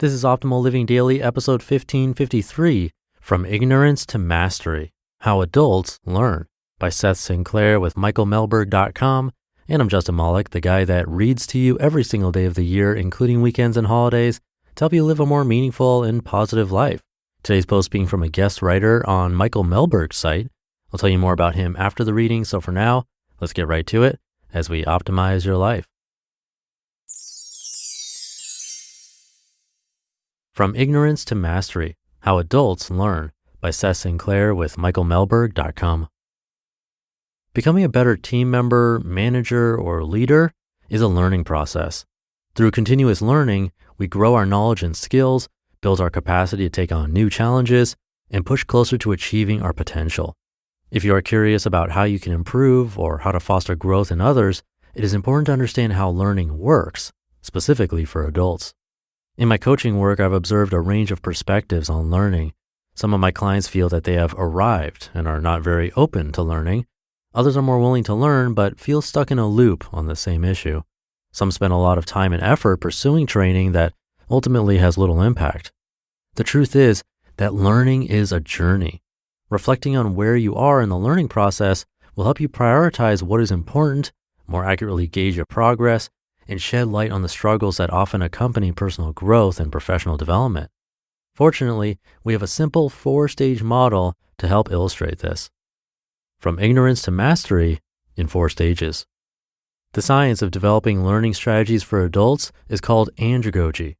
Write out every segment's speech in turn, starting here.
This is Optimal Living Daily, episode 1553, From Ignorance to Mastery, How Adults Learn, by Seth Sinclair with Mehlberg.com. And I'm Justin Malik, the guy that reads to you every single day of the year, including weekends and holidays, to help you live a more meaningful and positive life. Today's post being from a guest writer on Mehlberg's site. I'll tell you more about him after the reading, so for now, let's get right to it as we optimize your life. From Ignorance to Mastery, How Adults Learn, by Seth Sinclair with Mehlberg.com. Becoming a better team member, manager, or leader is a learning process. Through continuous learning, we grow our knowledge and skills, build our capacity to take on new challenges, and push closer to achieving our potential. If you are curious about how you can improve or how to foster growth in others, it is important to understand how learning works, specifically for adults. In my coaching work, I've observed a range of perspectives on learning. Some of my clients feel that they have arrived and are not very open to learning. Others are more willing to learn but feel stuck in a loop on the same issue. Some spend a lot of time and effort pursuing training that ultimately has little impact. The truth is that learning is a journey. Reflecting on where you are in the learning process will help you prioritize what is important, more accurately gauge your progress, and shed light on the struggles that often accompany personal growth and professional development. Fortunately, we have a simple 4-stage model to help illustrate this. From Ignorance to Mastery in 4 stages. The science of developing learning strategies for adults is called andragogy.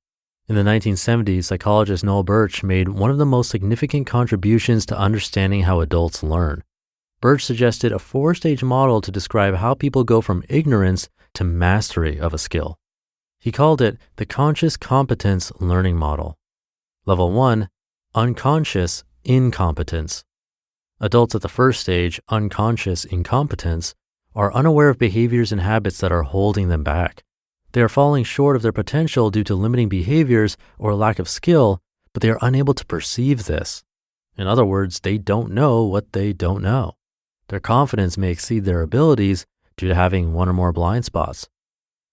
In the 1970s, psychologist Noel Birch made one of the most significant contributions to understanding how adults learn. Birch suggested a 4-stage model to describe how people go from ignorance to mastery of a skill. He called it the conscious competence learning model. Level 1, unconscious incompetence. Adults at the first stage, unconscious incompetence, are unaware of behaviors and habits that are holding them back. They are falling short of their potential due to limiting behaviors or lack of skill, but they are unable to perceive this. In other words, they don't know what they don't know. Their confidence may exceed their abilities due to having one or more blind spots.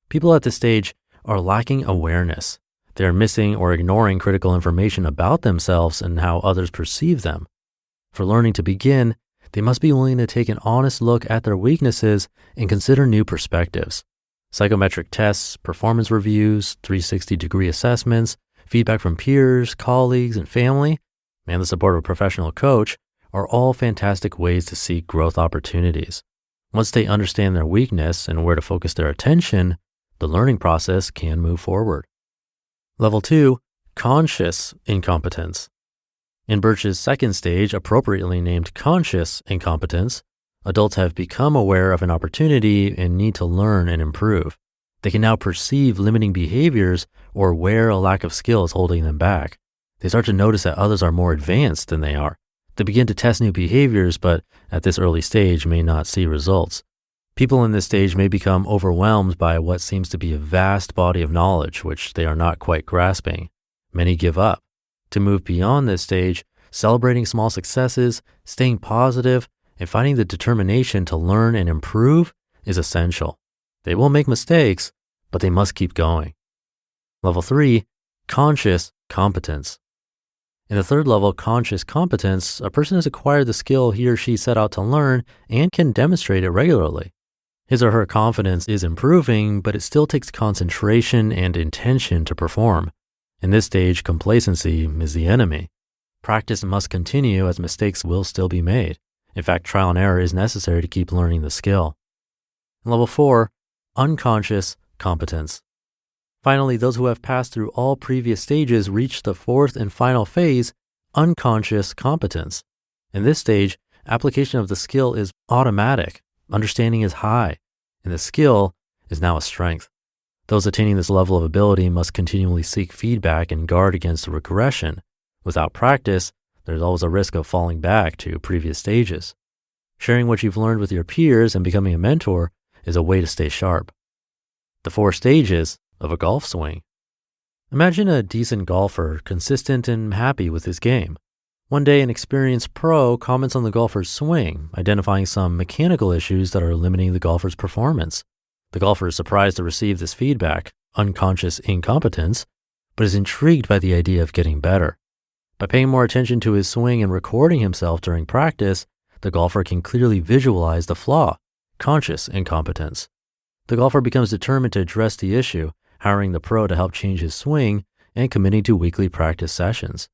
People at this stage are lacking awareness. They are missing or ignoring critical information about themselves and how others perceive them. For learning to begin, they must be willing to take an honest look at their weaknesses and consider new perspectives. Psychometric tests, performance reviews, 360-degree assessments, feedback from peers, colleagues, and family, and the support of a professional coach are all fantastic ways to seek growth opportunities. Once they understand their weakness and where to focus their attention, the learning process can move forward. Level 2, conscious incompetence. In Birch's second stage, appropriately named conscious incompetence, adults have become aware of an opportunity and need to learn and improve. They can now perceive limiting behaviors or where a lack of skill is holding them back. They start to notice that others are more advanced than they are. They begin to test new behaviors, but at this early stage may not see results. People in this stage may become overwhelmed by what seems to be a vast body of knowledge, which they are not quite grasping. Many give up. To move beyond this stage, celebrating small successes, staying positive, and finding the determination to learn and improve is essential. They will make mistakes, but they must keep going. Level 3, conscious competence. In the third level, conscious competence, a person has acquired the skill he or she set out to learn and can demonstrate it regularly. His or her confidence is improving, but it still takes concentration and intention to perform. In this stage, complacency is the enemy. Practice must continue as mistakes will still be made. In fact, trial and error is necessary to keep learning the skill. Level 4, unconscious competence. Finally, those who have passed through all previous stages reach the 4th and final phase, unconscious competence. In this stage, application of the skill is automatic, understanding is high, and the skill is now a strength. Those attaining this level of ability must continually seek feedback and guard against regression. Without practice, there's always a risk of falling back to previous stages. Sharing what you've learned with your peers and becoming a mentor is a way to stay sharp. The 4 stages of a golf swing. Imagine a decent golfer, consistent and happy with his game. One day, an experienced pro comments on the golfer's swing, identifying some mechanical issues that are limiting the golfer's performance. The golfer is surprised to receive this feedback, unconscious incompetence, but is intrigued by the idea of getting better. By paying more attention to his swing and recording himself during practice, the golfer can clearly visualize the flaw, conscious incompetence. The golfer becomes determined to address the issue, hiring the pro to help change his swing and committing to weekly practice sessions.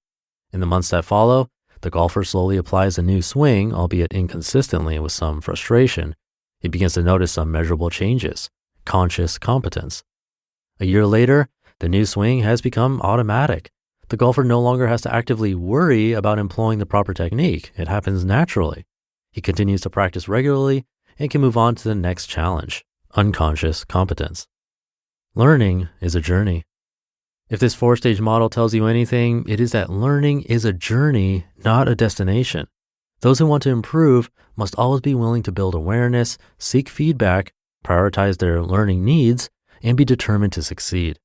In the months that follow, the golfer slowly applies a new swing, albeit inconsistently and with some frustration. He begins to notice some measurable changes, conscious competence. A year later, the new swing has become automatic. The golfer no longer has to actively worry about employing the proper technique. It happens naturally. He continues to practice regularly and can move on to the next challenge, unconscious competence. Learning is a journey. If this 4-stage model tells you anything, it is that learning is a journey, not a destination. Those who want to improve must always be willing to build awareness, seek feedback, prioritize their learning needs, and be determined to succeed.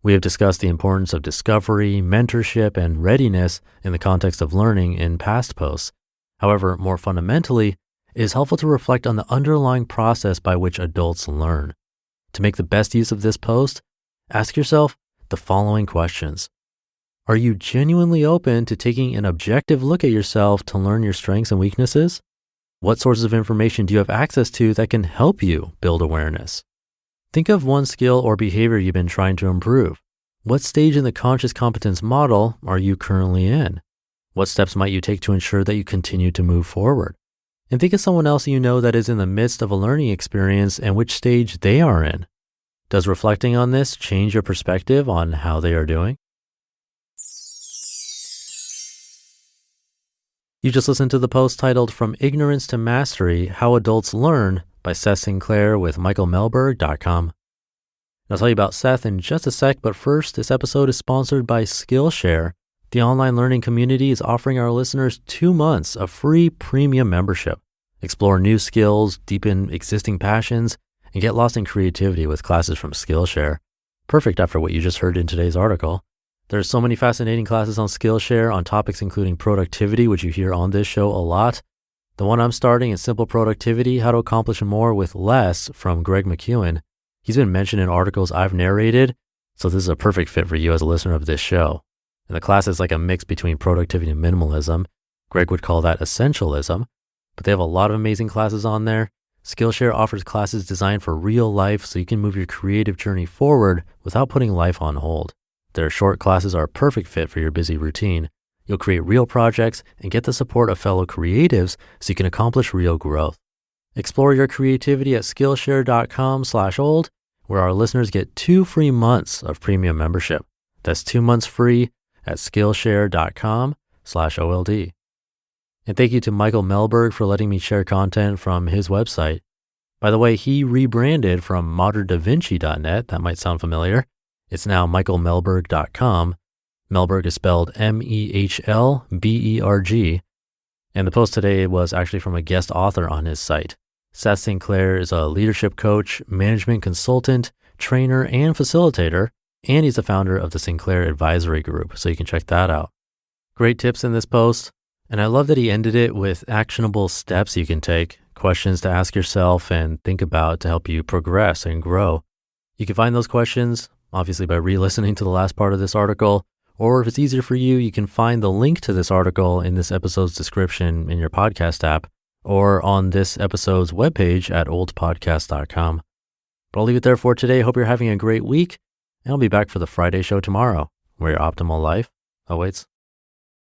We have discussed the importance of discovery, mentorship, and readiness in the context of learning in past posts. However, more fundamentally, it is helpful to reflect on the underlying process by which adults learn. To make the best use of this post, ask yourself the following questions. Are you genuinely open to taking an objective look at yourself to learn your strengths and weaknesses? What sources of information do you have access to that can help you build awareness? Think of one skill or behavior you've been trying to improve. What stage in the conscious competence model are you currently in? What steps might you take to ensure that you continue to move forward? And think of someone else you know that is in the midst of a learning experience and which stage they are in. Does reflecting on this change your perspective on how they are doing? You just listened to the post titled From Ignorance to Mastery, How Adults Learn by Seth Sinclair with Mehlberg.com. I'll tell you about Seth in just a sec, but first, this episode is sponsored by Skillshare. The online learning community is offering our listeners 2 months of free premium membership. Explore new skills, deepen existing passions, and get lost in creativity with classes from Skillshare. Perfect after what you just heard in today's article. There's so many fascinating classes on Skillshare on topics including productivity, which you hear on this show a lot. The one I'm starting is Simple Productivity, How to Accomplish More with Less from Greg McEwen. He's been mentioned in articles I've narrated, so this is a perfect fit for you as a listener of this show. And the class is like a mix between productivity and minimalism. Greg would call that essentialism, but they have a lot of amazing classes on there. Skillshare offers classes designed for real life so you can move your creative journey forward without putting life on hold. Their short classes are a perfect fit for your busy routine. You'll create real projects and get the support of fellow creatives so you can accomplish real growth. Explore your creativity at Skillshare.com/old, where our listeners get 2 free months of premium membership. That's 2 months free at Skillshare.com/OLD. And thank you to Michael Mehlberg for letting me share content from his website. By the way, he rebranded from moderndavinci.net. That might sound familiar. It's now michaelmehlberg.com. Mehlberg is spelled Mehlberg. And the post today was actually from a guest author on his site. Seth Sinclair is a leadership coach, management consultant, trainer, and facilitator, and he's the founder of the Sinclair Advisory Group, so you can check that out. Great tips in this post, and I love that he ended it with actionable steps you can take, questions to ask yourself and think about to help you progress and grow. You can find those questions, obviously, by re-listening to the last part of this article, or if it's easier for you, you can find the link to this article in this episode's description in your podcast app, or on this episode's webpage at oldpodcast.com. But I'll leave it there for today. Hope you're having a great week, and I'll be back for the Friday show tomorrow, where your optimal life awaits.